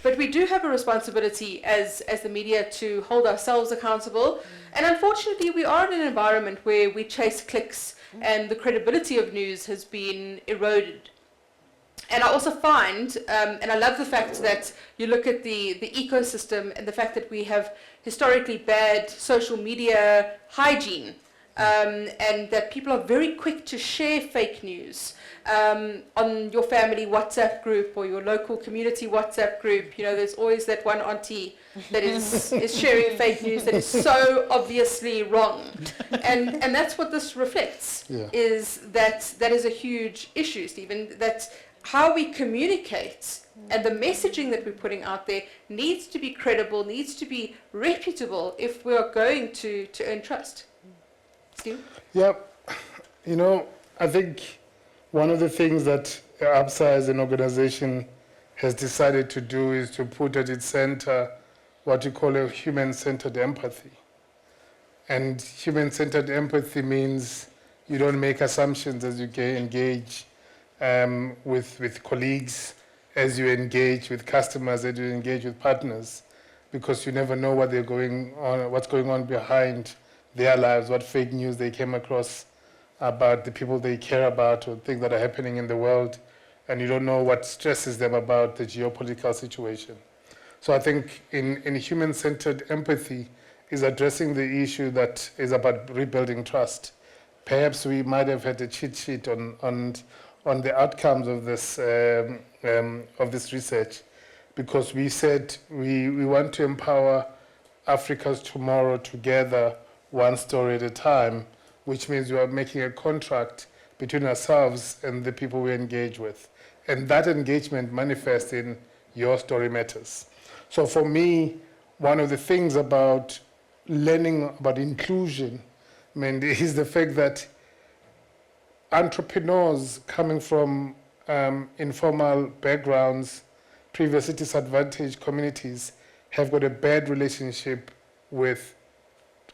But we do have a responsibility as the media to hold ourselves accountable. And unfortunately, we are in an environment where we chase clicks and the credibility of news has been eroded. And I also find, and I love the fact that you look at the ecosystem and the fact that we have historically bad social media hygiene, and that people are very quick to share fake news on your family WhatsApp group or your local community WhatsApp group. You know, there's always that one auntie that is sharing fake news that is so obviously wrong. And that's what this reflects, is that is a huge issue, Stephen, that how we communicate and the messaging that we're putting out there needs to be credible, needs to be reputable if we are going to earn trust. Steve? Yeah, you know, I think one of the things that ABSA as an organization has decided to do is to put at its center what you call a human-centered empathy. And human-centered empathy means you don't make assumptions as you engage with colleagues, as you engage with customers, as you engage with partners, because you never know what they're going on, what's going on behind their lives, what fake news they came across about the people they care about or things that are happening in the world, and you don't know what stresses them about the geopolitical situation. So I think in human-centered empathy is addressing the issue that is about rebuilding trust. Perhaps we might have had a cheat sheet on the outcomes of this research, because we said we want to empower Africa's tomorrow together, one story at a time, which means we are making a contract between ourselves and the people we engage with. And that engagement manifests in your story matters. So for me, one of the things about learning about inclusion, Mandy, is the fact that entrepreneurs coming from informal backgrounds, previously disadvantaged communities, have got a bad relationship with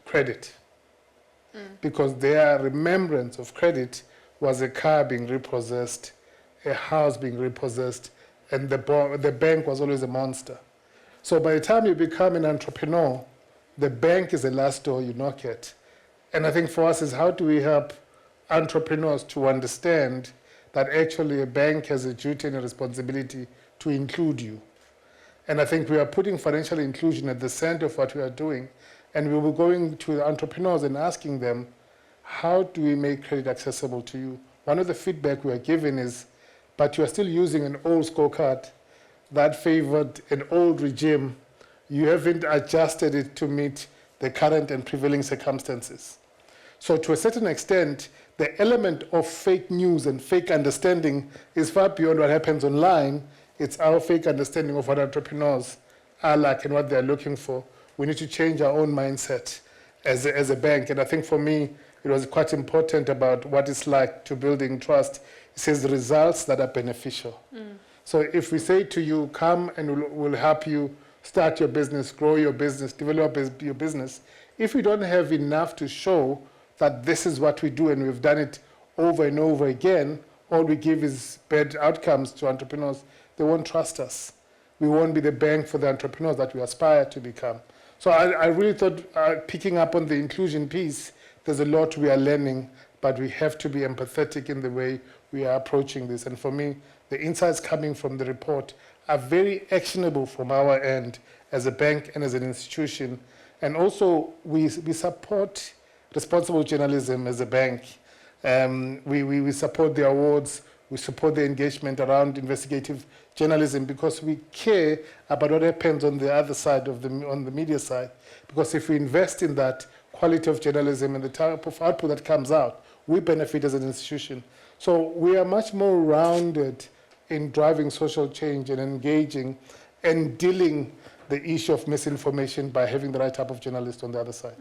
credit, because their remembrance of credit was a car being repossessed, a house being repossessed, and the bank was always a monster. So by the time you become an entrepreneur, the bank is the last door you knock at. And I think for us is, how do we help entrepreneurs to understand that actually a bank has a duty and a responsibility to include you. And I think we are putting financial inclusion at the center of what we are doing. And we were going to the entrepreneurs and asking them, how do we make credit accessible to you? One of the feedback we are given is, but you are still using an old scorecard that favored an old regime. You haven't adjusted it to meet the current and prevailing circumstances. So to a certain extent, the element of fake news and fake understanding is far beyond what happens online. It's our fake understanding of what entrepreneurs are like and what they're looking for. We need to change our own mindset as a bank. And I think for me, it was quite important about what it's like to building trust. It says results that are beneficial. So if we say to you, come and we'll help you start your business, grow your business, develop your business, if we don't have enough to show that this is what we do and we've done it over and over again, all we give is bad outcomes to entrepreneurs, they won't trust us. We won't be the bank for the entrepreneurs that we aspire to become. So I really thought, picking up on the inclusion piece, there's a lot we are learning, but we have to be empathetic in the way we are approaching this. And for me, the insights coming from the report are very actionable from our end as a bank and as an institution. And also, we support responsible journalism as a bank. We support the awards, we support the engagement around investigative journalism, because we care about what happens on the other side of on the media side. Because if we invest in that quality of journalism and the type of output that comes out, we benefit as an institution. So we are much more rounded in driving social change and engaging and dealing the issue of misinformation by having the right type of journalist on the other side.